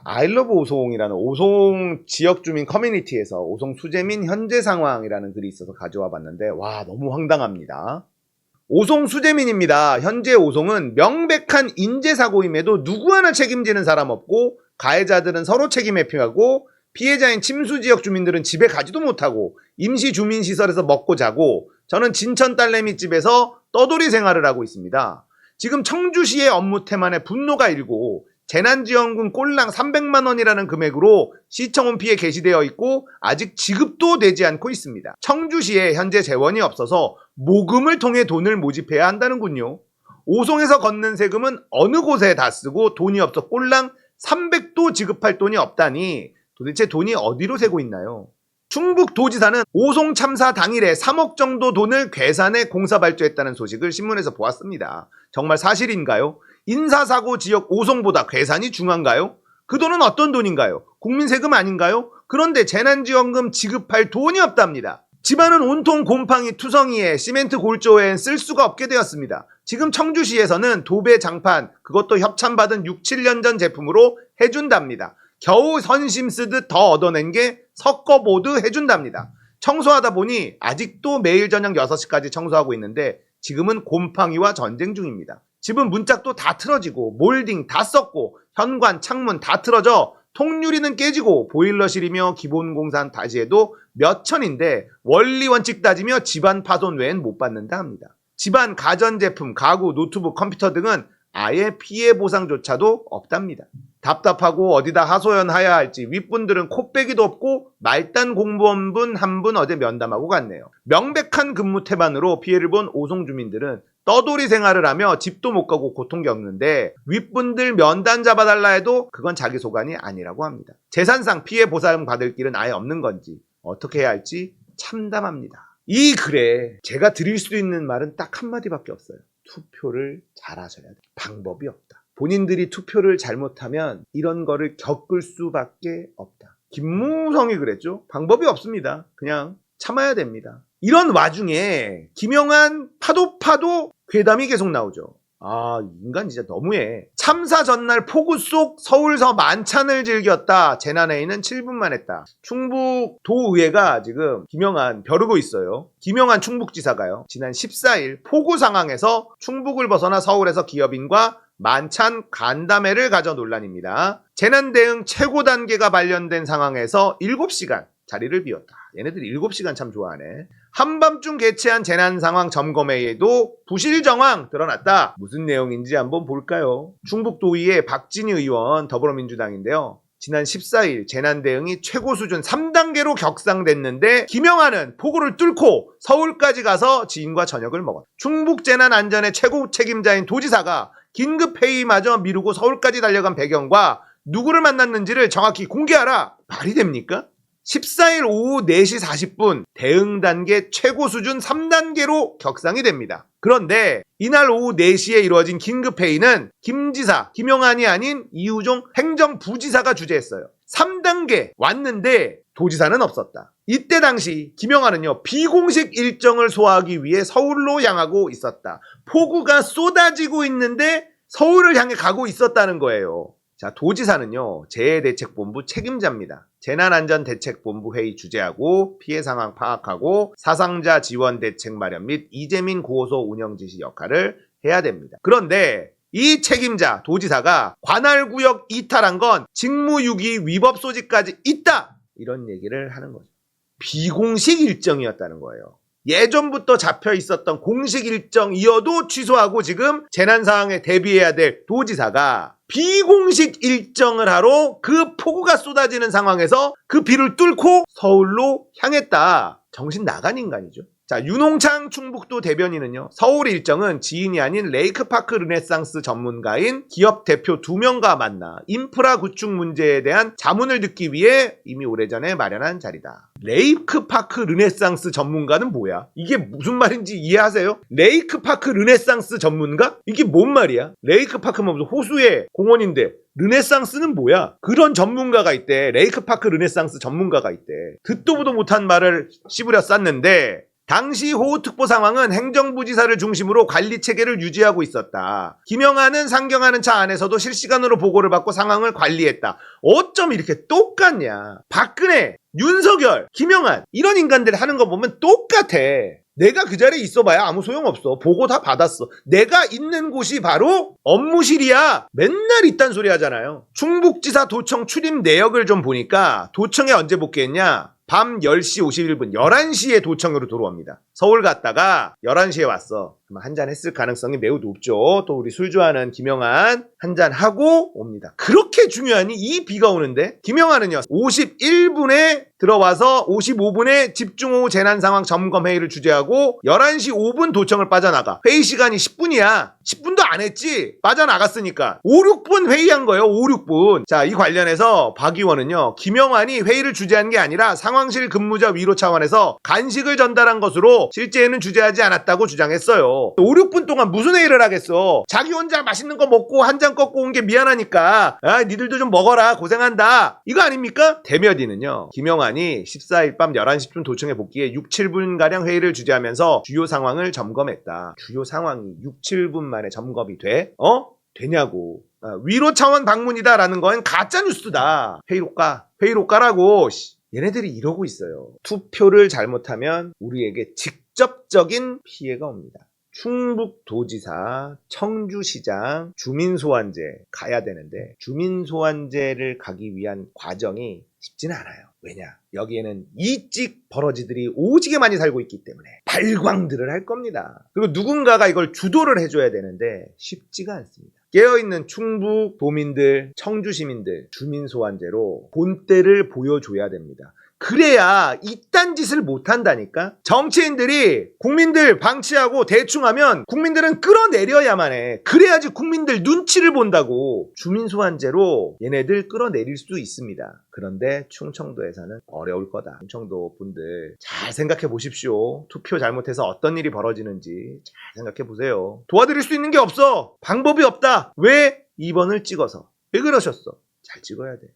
아이러브 오송이라는 오송 지역 주민 커뮤니티에서 오송 수재민 현재 상황이라는 글이 있어서 가져와 봤는데 와 너무 황당합니다. 오송 수재민입니다. 현재 오송은 명백한 인재사고임에도 누구 하나 책임지는 사람 없고 가해자들은 서로 책임 회피하고 피해자인 침수지역 주민들은 집에 가지도 못하고 임시주민시설에서 먹고 자고 저는 진천 딸내미집에서 떠돌이 생활을 하고 있습니다. 지금 청주시의 업무 태만에 분노가 일고 재난지원금 꼴랑 300만 원이라는 금액으로 시청 홈피에 게시되어 있고 아직 지급도 되지 않고 있습니다. 청주시에 현재 재원이 없어서 모금을 통해 돈을 모집해야 한다는군요. 오송에서 걷는 세금은 어느 곳에 다 쓰고 돈이 없어 꼴랑 300도 지급할 돈이 없다니 도대체 돈이 어디로 새고 있나요? 충북도지사는 오송 참사 당일에 3억 정도 돈을 괴산해 공사발주했다는 소식을 신문에서 보았습니다. 정말 사실인가요? 인사사고 지역 오송보다 괴산이 중요한가요? 그 돈은 어떤 돈인가요? 국민 세금 아닌가요? 그런데 재난지원금 지급할 돈이 없답니다. 집안은 온통 곰팡이 투성이에 시멘트 골조엔 쓸 수가 없게 되었습니다. 지금 청주시에서는 도배 장판 그것도 협찬받은 6, 7년 전 제품으로 해준답니다. 겨우 선심 쓰듯 더 얻어낸 게 섞어보드 해준답니다. 청소하다 보니 아직도 매일 저녁 6시까지 청소하고 있는데 지금은 곰팡이와 전쟁 중입니다. 집은 문짝도 다 틀어지고 몰딩 다 썩고 현관, 창문 다 틀어져 통유리는 깨지고 보일러실이며 기본공사 다시 해도 몇 천인데 원리 원칙 따지며 집안 파손 외엔 못 받는다 합니다. 집안 가전제품, 가구, 노트북, 컴퓨터 등은 아예 피해 보상조차도 없답니다. 답답하고 어디다 하소연해야 할지 윗분들은 코빼기도 없고 말단 공무원분 한 분 어제 면담하고 갔네요. 명백한 근무 태만으로 피해를 본 오송 주민들은 떠돌이 생활을 하며 집도 못 가고 고통 겪는데 윗분들 면담 잡아달라 해도 그건 자기 소관이 아니라고 합니다. 재산상 피해 보상 받을 길은 아예 없는 건지 어떻게 해야 할지 참담합니다. 이 글에 제가 드릴 수 있는 말은 딱 한마디밖에 없어요. 투표를 잘하셔야 돼. 방법이 없다. 본인들이 투표를 잘못하면 이런 거를 겪을 수밖에 없다. 김무성이 그랬죠. 방법이 없습니다. 그냥 참아야 됩니다. 이런 와중에 김영한 파도 괴담이 계속 나오죠. 아, 인간 진짜 너무해. 참사 전날 폭우 속 서울서 만찬을 즐겼다. 재난회의는 7분만 했다. 충북도의회가 지금 김영한 벼르고 있어요. 김영한 충북지사가요. 지난 14일 폭우 상황에서 충북을 벗어나 서울에서 기업인과 만찬 간담회를 가져 논란입니다. 재난대응 최고 단계가 발령된 상황에서 7시간 자리를 비웠다. 얘네들 7시간 참 좋아하네. 한밤중 개최한 재난상황 점검회의에도 부실 정황 드러났다. 무슨 내용인지 한번 볼까요? 충북도의회 박진희 의원 더불어민주당인데요. 지난 14일 재난대응이 최고 수준 3단계로 격상됐는데 김영하는 폭우를 뚫고 서울까지 가서 지인과 저녁을 먹었다. 충북재난안전의 최고 책임자인 도지사가 긴급회의마저 미루고 서울까지 달려간 배경과 누구를 만났는지를 정확히 공개하라. 말이 됩니까? 14일 오후 4시 40분 대응 단계 최고 수준 3단계로 격상이 됩니다. 그런데 이날 오후 4시에 이루어진 긴급회의는 김 지사, 김영한이 아닌 이우종 행정부지사가 주재했어요. 3단계 왔는데 도지사는 없었다. 이때 당시 김영한은요 비공식 일정을 소화하기 위해 서울로 향하고 있었다. 폭우가 쏟아지고 있는데 서울을 향해 가고 있었다는 거예요. 자, 도지사는요 재해대책본부 책임자입니다. 재난안전대책본부 회의 주재하고 피해 상황 파악하고 사상자 지원 대책 마련 및 이재민 고소 운영 지시 역할을 해야 됩니다. 그런데 이 책임자 도지사가 관할구역 이탈한 건 직무유기 위법 소지까지 있다 이런 얘기를 하는 거죠. 비공식 일정이었다는 거예요. 예전부터 잡혀 있었던 공식 일정이어도 취소하고 지금 재난 상황에 대비해야 될 도지사가 비공식 일정을 하러 그 폭우가 쏟아지는 상황에서 그 비를 뚫고 서울로 향했다. 정신 나간 인간이죠. 자, 윤홍창 충북도 대변인은요. 서울 일정은 지인이 아닌 레이크파크 르네상스 전문가인 기업 대표 2명과 만나 인프라 구축 문제에 대한 자문을 듣기 위해 이미 오래전에 마련한 자리다. 레이크파크 르네상스 전문가는 뭐야? 이게 무슨 말인지 이해하세요? 레이크파크 르네상스 전문가? 이게 뭔 말이야? 레이크파크는 무슨 호수의 공원인데 르네상스는 뭐야? 그런 전문가가 있대. 레이크파크 르네상스 전문가가 있대. 듣도 보도 못한 말을 씹으려 쌌는데 당시 호우특보 상황은 행정부지사를 중심으로 관리 체계를 유지하고 있었다. 김영하는 상경하는 차 안에서도 실시간으로 보고를 받고 상황을 관리했다. 어쩜 이렇게 똑같냐. 박근혜, 윤석열, 김영한 이런 인간들 하는 거 보면 똑같아. 내가 그 자리에 있어봐야 아무 소용없어. 보고 다 받았어. 내가 있는 곳이 바로 업무실이야. 맨날 이딴 소리 하잖아요. 충북지사 도청 출입 내역을 좀 보니까 도청에 언제 복귀했냐? 밤 10시 51분 11시에 도청으로 들어옵니다. 서울 갔다가 11시에 왔어. 그럼 한잔 했을 가능성이 매우 높죠. 또 우리 술 좋아하는 김영한 한잔 하고 옵니다. 그렇게 중요하니 이 비가 오는데 김영한은요 51분에 들어와서 55분에 집중호우 재난상황 점검회의를 주재하고 11시 5분 도청을 빠져나가. 회의 시간이 10분이야. 10분도 안 했지. 빠져나갔으니까 5, 6분 회의한 거예요. 5, 6분. 자, 이 관련해서 박 의원은요 김영한이 회의를 주재한 게 아니라 상황실 근무자 위로 차원에서 간식을 전달한 것으로 실제에는 주재하지 않았다고 주장했어요. 5, 6분 동안 무슨 회의를 하겠어. 자기 혼자 맛있는 거 먹고 한 잔 꺾고 온 게 미안하니까 니들도 좀 먹어라 고생한다 이거 아닙니까? 대면이는요 김영한이 14일 밤 11시쯤 도청에 복귀해 6, 7분가량 회의를 주재하면서 주요 상황을 점검했다. 주요 상황이 6, 7분 만에 점검이 돼? 되냐고. 위로 차원 방문이다라는 건 가짜뉴스다. 회의로 까라고. 얘네들이 이러고 있어요. 투표를 잘못하면 우리에게 직접적인 피해가 옵니다. 충북도지사, 청주시장, 주민소환제 가야 되는데 주민소환제를 가기 위한 과정이 쉽지는 않아요. 왜냐? 여기에는 이찍 버러지들이 오지게 많이 살고 있기 때문에 발광들을 할 겁니다. 그리고 누군가가 이걸 주도를 해줘야 되는데 쉽지가 않습니다. 깨어있는 충북 도민들, 청주 시민들 주민소환제로 본때를 보여줘야 됩니다. 그래야 이딴 짓을 못한다니까. 정치인들이 국민들 방치하고 대충하면 국민들은 끌어내려야만 해. 그래야지 국민들 눈치를 본다고. 주민소환제로 얘네들 끌어내릴 수 있습니다. 그런데 충청도에서는 어려울 거다. 충청도 분들 잘 생각해 보십시오. 투표 잘못해서 어떤 일이 벌어지는지 잘 생각해 보세요. 도와드릴 수 있는 게 없어. 방법이 없다. 왜 2번을 찍어서? 왜 그러셨어? 잘 찍어야 돼.